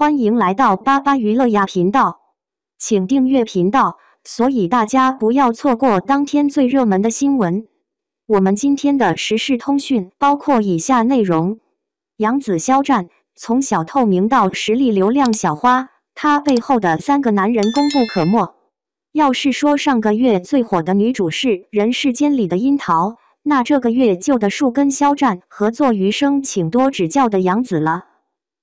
欢迎来到巴巴娱乐呀频道，请订阅频道，所以大家不要错过当天最热门的新闻。我们今天的时事通讯包括以下内容：杨紫肖战从小透明到实力流量小花，她背后的3个男人功不可没。要是说上个月最火的女主是《人世间》里的樱桃，那这个月就得数跟肖战合作《余生，请多指教》的杨紫了。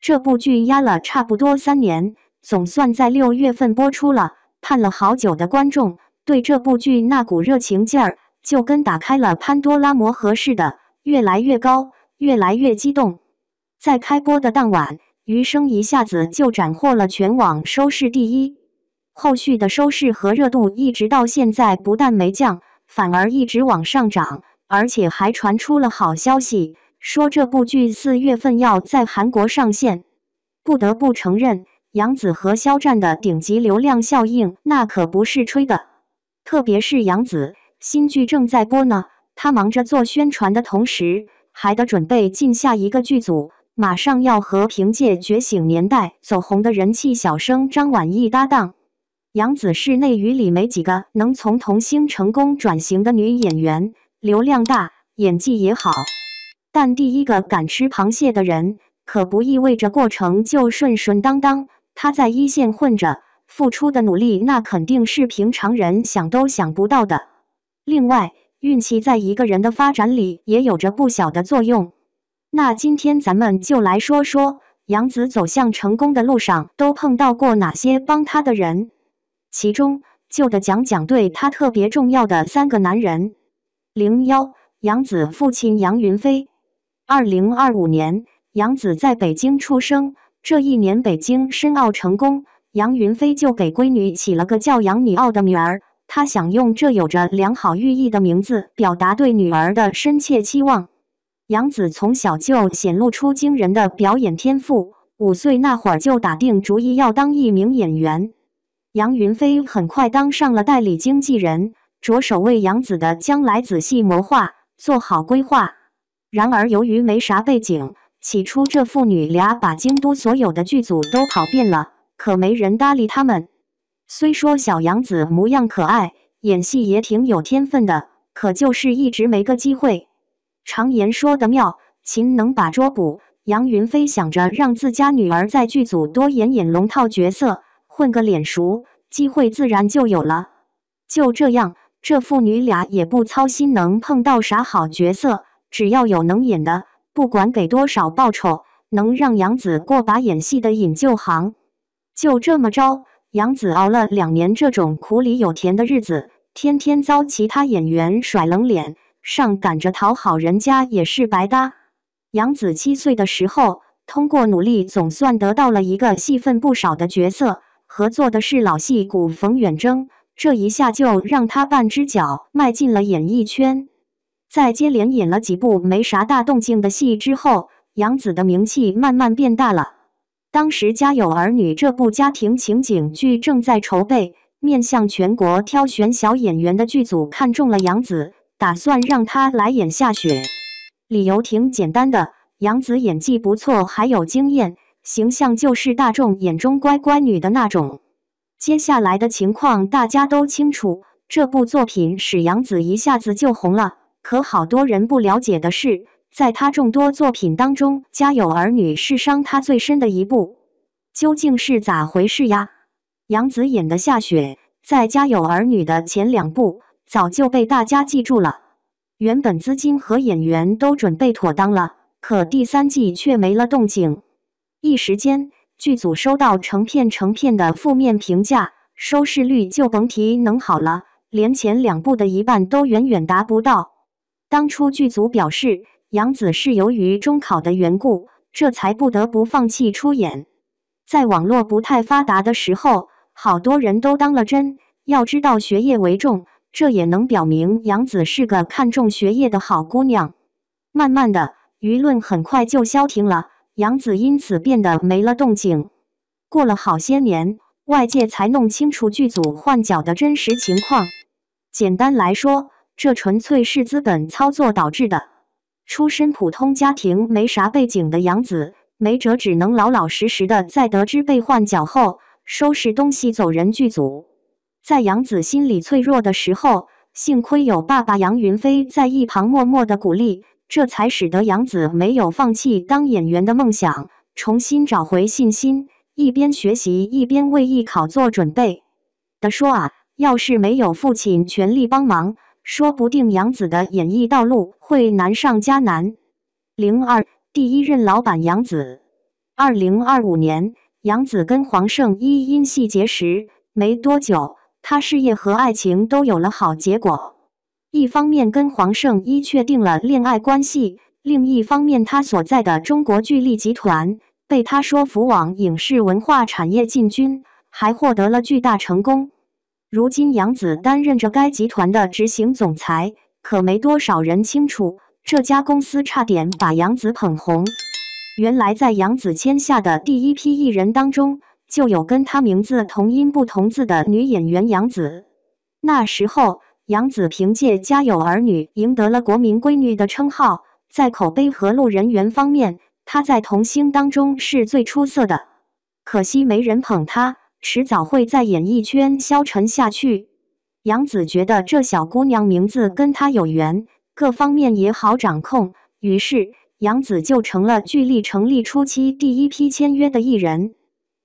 这部剧压了差不多3年，总算在6月份播出了。盼了好久的观众对这部剧那股热情劲儿，就跟打开了潘多拉魔盒似的，越来越高，越来越激动。在开播的当晚，《余生》一下子就斩获了全网收视第1，后续的收视和热度一直到现在不但没降，反而一直往上涨，而且还传出了好消息，说这部剧4月份要在韩国上线。不得不承认，杨紫和肖战的顶级流量效应那可不是吹的。特别是杨紫，新剧正在播呢，她忙着做宣传的同时，还得准备进下一个剧组，马上要和凭借《觉醒年代》走红的人气小生张晚意搭档。杨紫是内娱里没几个能从童星成功转型的女演员，流量大，演技也好。但第一个敢吃螃蟹的人，可不意味着过程就顺顺当当。他在一线混着，付出的努力那肯定是平常人想都想不到的。另外，运气在一个人的发展里也有着不小的作用。那今天咱们就来说说杨紫走向成功的路上都碰到过哪些帮她的人，其中就得讲讲对她特别重要的3个男人。01杨紫父亲杨云飞。2025年，杨紫在北京出生。这一年北京申奥成功，杨云飞就给闺女起了个叫杨米奥的名儿。他想用这有着良好寓意的名字表达对女儿的深切期望。杨紫从小就显露出惊人的表演天赋，5岁那会儿就打定主意要当一名演员。杨云飞很快当上了代理经纪人，着手为杨紫的将来仔细谋划，做好规划。然而由于没啥背景，起初这父女俩把京都所有的剧组都跑遍了，可没人搭理他们。虽说小杨紫模样可爱，演戏也挺有天分的，可就是一直没个机会。常言说得妙，勤能把拙补。杨云飞想着让自家女儿在剧组多演龙套角色，混个脸熟，机会自然就有了。就这样，这父女俩也不操心能碰到啥好角色，只要有能演的，不管给多少报酬，能让杨紫过把演戏的瘾就行。就这么着，杨紫熬了2年这种苦里有甜的日子，天天遭其他演员甩冷脸，上赶着讨好人家也是白搭。杨紫7岁的时候，通过努力总算得到了一个戏份不少的角色，合作的是老戏骨冯远征，这一下就让她半只脚迈进了演艺圈。在接连演了几部没啥大动静的戏之后，杨紫的名气慢慢变大了。当时《家有儿女》这部家庭情景剧正在筹备，面向全国挑选小演员的剧组看中了杨紫，打算让她来演夏雪。理由挺简单的，杨紫演技不错，还有经验，形象就是大众眼中乖乖女的那种。接下来的情况大家都清楚，这部作品使杨紫一下子就红了。可好多人不了解的是，在她众多作品当中，《家有儿女》是伤她最深的一部。究竟是咋回事呀？杨紫演的夏雪，在《家有儿女》的前2部早就被大家记住了。原本资金和演员都准备妥当了，可第3季却没了动静。一时间，剧组收到成片的负面评价，收视率就甭提能好了，连前2部的一半都远远达不到。当初剧组表示，杨紫是由于中考的缘故，这才不得不放弃出演。在网络不太发达的时候，好多人都当了真。要知道学业为重，这也能表明杨紫是个看重学业的好姑娘。慢慢的，舆论很快就消停了，杨紫因此变得没了动静。过了好些年，外界才弄清楚剧组换角的真实情况。简单来说，这纯粹是资本操作导致的。出身普通家庭没啥背景的杨紫，没辙，只能老老实实的在得知被换角后，收拾东西走人剧组。在杨紫心理脆弱的时候，幸亏有爸爸杨云飞在一旁默默的鼓励，这才使得杨紫没有放弃当演员的梦想，重新找回信心，一边学习一边为艺考做准备。的说啊，要是没有父亲全力帮忙，说不定杨紫的演艺道路会难上加难。02第一任老板杨紫。2025年，杨紫跟黄圣依因戏结识，没多久，她事业和爱情都有了好结果。一方面跟黄圣依确定了恋爱关系，另一方面她所在的中国巨力集团被她说服往影视文化产业进军，还获得了巨大成功。如今杨紫担任着该集团的执行总裁，可没多少人清楚，这家公司差点把杨紫捧红。原来在杨紫签下的第一批艺人当中，就有跟她名字同音不同字的女演员杨紫。那时候，杨紫凭借《家有儿女》赢得了国民闺女的称号，在口碑和路人缘方面，她在童星当中是最出色的。可惜没人捧她，迟早会在演艺圈消沉下去。杨紫觉得这小姑娘名字跟她有缘，各方面也好掌控，于是杨紫就成了巨力成立初期第一批签约的艺人。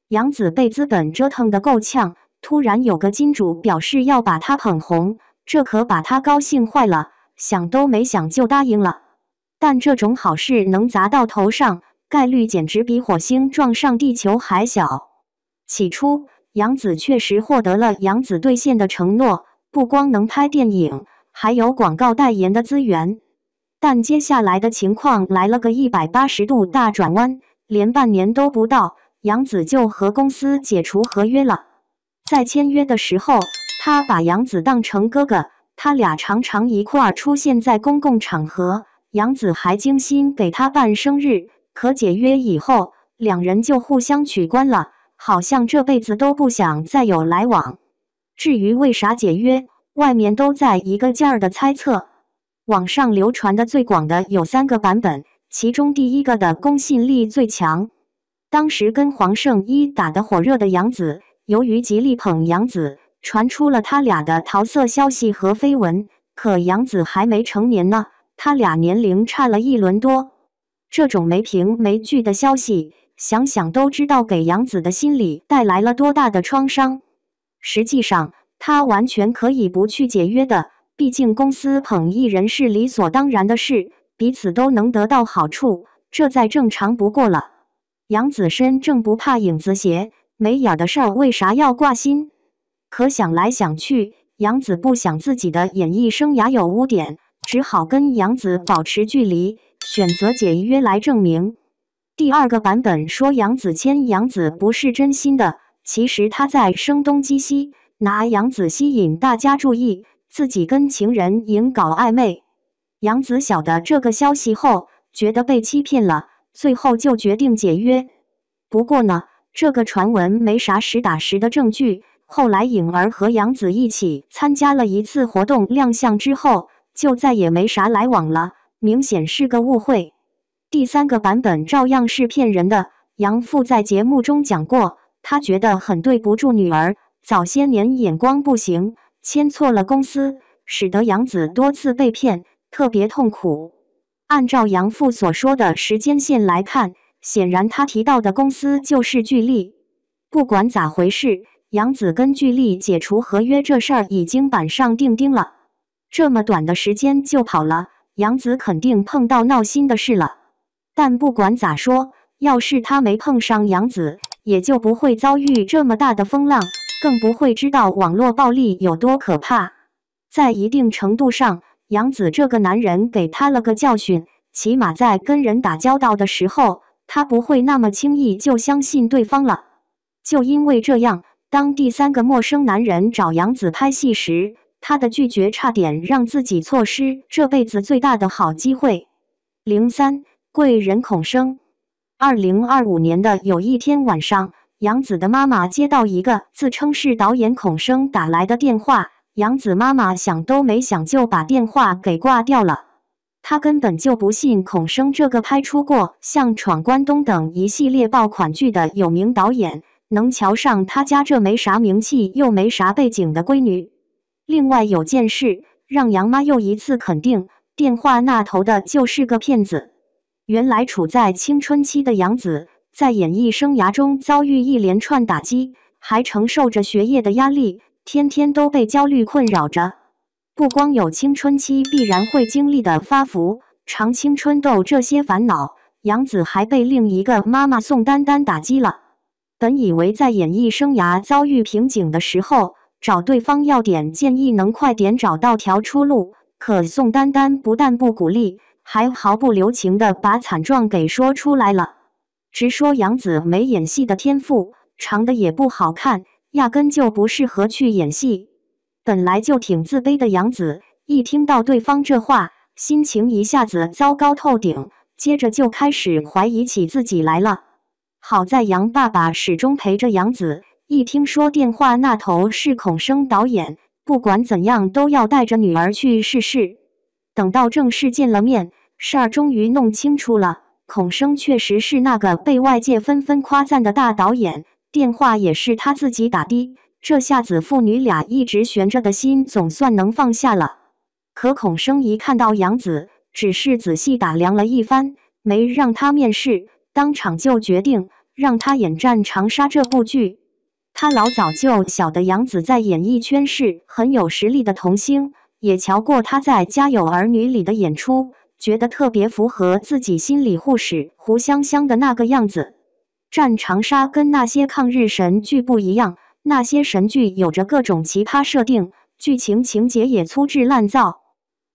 杨紫被资本折腾得够呛，突然有个金主表示要把她捧红，这可把她高兴坏了，想都没想就答应了。但这种好事能砸到头上，概率简直比火星撞上地球还小。起初，杨紫确实获得了杨紫兑现的承诺，不光能拍电影，还有广告代言的资源。但接下来的情况来了个180度大转弯，连半年都不到，杨紫就和公司解除合约了。在签约的时候，他把杨紫当成哥哥，他俩常常一块儿出现在公共场合，杨紫还精心给他办生日。可解约以后，两人就互相取关了，好像这辈子都不想再有来往。至于为啥解约，外面都在一个劲儿的猜测。网上流传的最广的有3个版本，其中第一个的公信力最强。当时跟黄圣依打得火热的杨紫，由于极力捧杨紫，传出了他俩的桃色消息和绯闻。可杨紫还没成年呢，他俩年龄差了1轮多。这种没凭没据的消息，想想都知道给杨紫的心理带来了多大的创伤。实际上，他完全可以不去解约的。毕竟公司捧艺人是理所当然的事，彼此都能得到好处，这再正常不过了。杨紫身正不怕影子斜，没眼的事儿为啥要挂心？可想来想去，杨紫不想自己的演艺生涯有污点，只好跟杨紫保持距离，选择解约来证明。第2个版本说杨紫签杨紫不是真心的，其实他在声东击西，拿杨紫吸引大家注意，自己跟情人颖搞暧昧。杨紫晓得这个消息后，觉得被欺骗了，最后就决定解约。不过呢，这个传闻没啥实打实的证据。后来颖儿和杨紫一起参加了一次活动亮相之后，就再也没啥来往了，明显是个误会。第3个版本照样是骗人的。杨父在节目中讲过，他觉得很对不住女儿，早些年眼光不行，签错了公司，使得杨紫多次被骗，特别痛苦。按照杨父所说的时间线来看，显然他提到的公司就是巨力。不管咋回事，杨紫跟巨力解除合约这事儿已经板上钉钉了。这么短的时间就跑了，杨紫肯定碰到闹心的事了。但不管咋说，要是他没碰上杨紫，也就不会遭遇这么大的风浪，更不会知道网络暴力有多可怕。在一定程度上，杨紫这个男人给他了个教训，起码在跟人打交道的时候，他不会那么轻易就相信对方了。就因为这样，当第3个陌生男人找杨紫拍戏时，他的拒绝差点让自己错失这辈子最大的好机会。03贵人孔生。2025年的有一天晚上，杨紫的妈妈接到一个自称是导演孔生打来的电话，杨紫妈妈想都没想就把电话给挂掉了。他根本就不信孔生这个拍出过像《闯关东》等一系列爆款剧的有名导演，能瞧上他家这没啥名气又没啥背景的闺女。另外有件事让杨妈又一次肯定，电话那头的就是个骗子。原来处在青春期的杨紫，在演艺生涯中遭遇一连串打击，还承受着学业的压力，天天都被焦虑困扰着。不光有青春期必然会经历的发福、长青春痘这些烦恼，杨紫还被另一个妈妈宋丹丹打击了。本以为在演艺生涯遭遇瓶颈的时候，找对方要点建议能快点找到条出路，可宋丹丹不但不鼓励，还毫不留情地把惨状给说出来了，直说杨紫没演戏的天赋，长得也不好看，压根就不适合去演戏。本来就挺自卑的杨紫，一听到对方这话，心情一下子糟糕透顶，接着就开始怀疑起自己来了。好在杨爸爸始终陪着杨紫，一听说电话那头是孔生导演，不管怎样都要带着女儿去试试。等到正式见了面，事儿终于弄清楚了，孔生确实是那个被外界纷纷夸赞的大导演，电话也是他自己打的。这下子父女俩一直悬着的心总算能放下了。可孔生一看到杨紫，只是仔细打量了一番，没让他面试，当场就决定让他演战长沙这部剧。他老早就晓得杨紫在演艺圈是很有实力的童星，也瞧过她在《家有儿女》里的演出，觉得特别符合自己心理护士胡香香的那个样子。战长沙跟那些抗日神剧不一样，那些神剧有着各种奇葩设定，剧情情节也粗制滥造。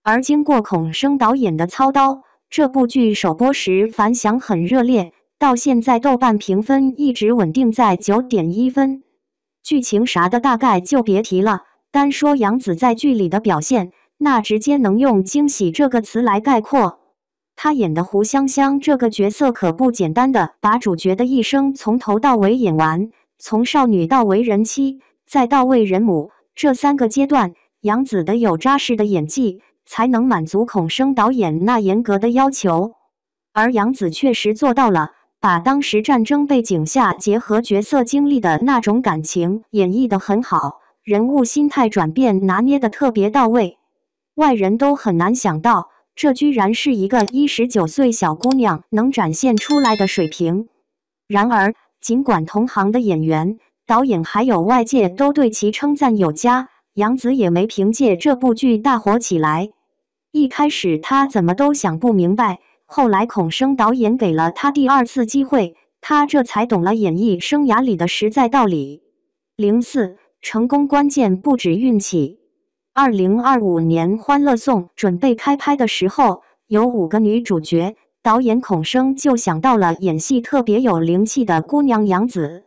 而经过孔生导演的操刀，这部剧首播时反响很热烈，到现在豆瓣评分一直稳定在 9.1 分。剧情啥的大概就别提了，单说杨紫在剧里的表现，那直接能用惊喜这个词来概括。她演的胡香香这个角色可不简单的把主角的一生从头到尾演完，从少女到为人妻，再到为人母，这3个阶段，杨紫的有扎实的演技，才能满足孔生导演那严格的要求。而杨紫确实做到了，把当时战争背景下结合角色经历的那种感情演绎得很好，人物心态转变拿捏得特别到位。外人都很难想到，这居然是一个19岁小姑娘能展现出来的水平。然而，尽管同行的演员、导演还有外界都对其称赞有加，杨紫也没凭借这部剧大火起来。一开始她怎么都想不明白，后来孔生导演给了她第2次机会，她这才懂了演艺生涯里的实在道理。04成功关键不止运气。2025年《欢乐颂》准备开拍的时候，有5个女主角，导演孔生就想到了演戏特别有灵气的姑娘杨紫。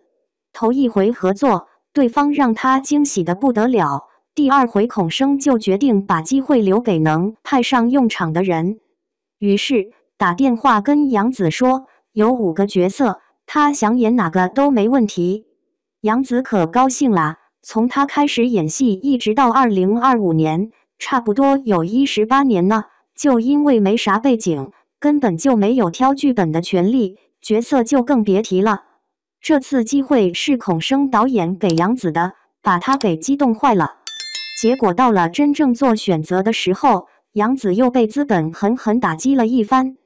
头一回合作，对方让他惊喜的不得了，第2回孔生就决定把机会留给能派上用场的人。于是打电话跟杨紫说，有5个角色，他想演哪个都没问题。杨紫可高兴啦，从他开始演戏一直到2025年，差不多有18年呢，就因为没啥背景，根本就没有挑剧本的权利，角色就更别提了。这次机会是孔生导演给杨紫的，把他给激动坏了。结果到了真正做选择的时候，杨紫又被资本狠狠打击了一番。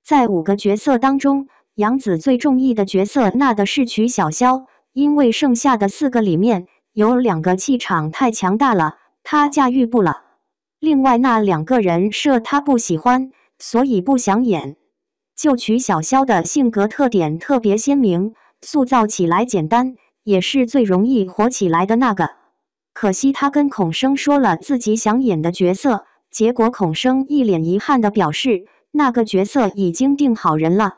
在5个角色当中，杨紫最中意的角色那的是曲筱绡，因为剩下的4个里面有2个气场太强大了，她驾驭不了。另外那2个人设她不喜欢，所以不想演。就曲筱绡的性格特点特别鲜明，塑造起来简单，也是最容易火起来的那个。可惜她跟孔生说了自己想演的角色，结果孔生一脸遗憾地表示，那个角色已经定好人了。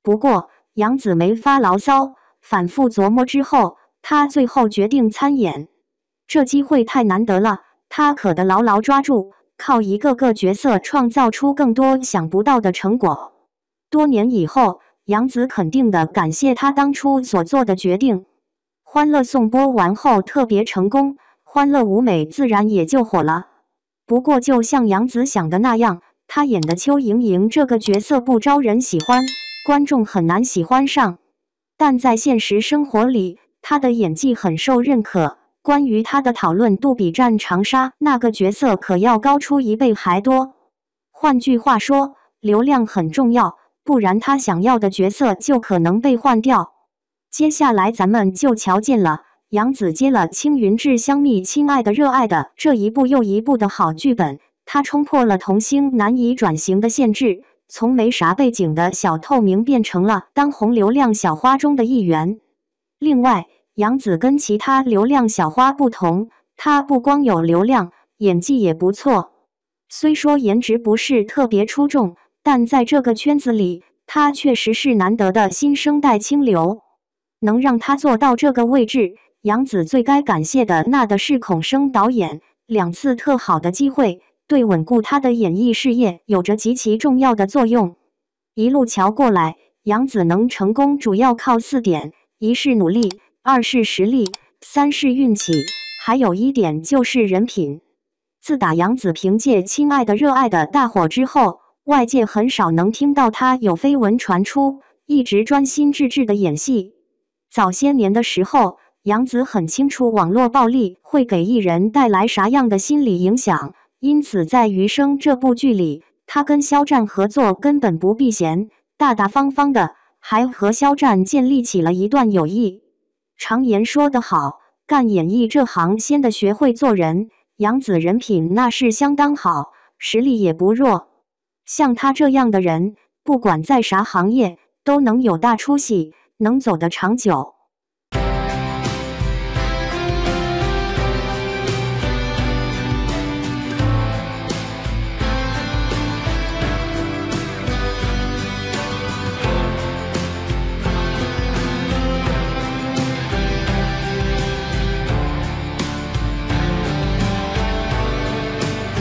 不过杨紫没发牢骚，反复琢磨之后，她最后决定参演。这机会太难得了，她可得牢牢抓住，靠一个个角色创造出更多想不到的成果。多年以后，杨紫肯定地感谢她当初所做的决定。《欢乐颂》播完后特别成功，欢乐舞美自然也就火了。不过就像杨紫想的那样，她演的邱莹莹这个角色不招人喜欢，观众很难喜欢上。但在现实生活里，她的演技很受认可，关于她的讨论度比战长沙那个角色可要高出1倍还多。换句话说，流量很重要，不然她想要的角色就可能被换掉。接下来咱们就瞧见了，杨紫接了青云志、香蜜、亲爱的、热爱的这一部又一部的好剧本，她冲破了童星难以转型的限制，从没啥背景的小透明变成了当红流量小花中的一员。另外，杨紫跟其他流量小花不同，她不光有流量，演技也不错。虽说颜值不是特别出众，但在这个圈子里，她确实是难得的新生代清流。能让她做到这个位置，杨紫最该感谢的那的是孔生导演，2次特好的机会，对稳固她的演艺事业有着极其重要的作用。一路瞧过来，杨紫能成功主要靠4点：一是努力，2是实力，3是运气，还有1点就是人品。自打杨紫凭借《亲爱的热爱的》大火之后，外界很少能听到她有绯闻传出，一直专心致志的演戏。早些年的时候，杨紫很清楚网络暴力会给艺人带来啥样的心理影响，因此在《余生》这部剧里，她跟肖战合作根本不避嫌，大大方方的，还和肖战建立起了一段友谊。常言说得好，干演艺这行先得学会做人，杨紫人品那是相当好，实力也不弱。像她这样的人，不管在啥行业，都能有大出息，能走得长久。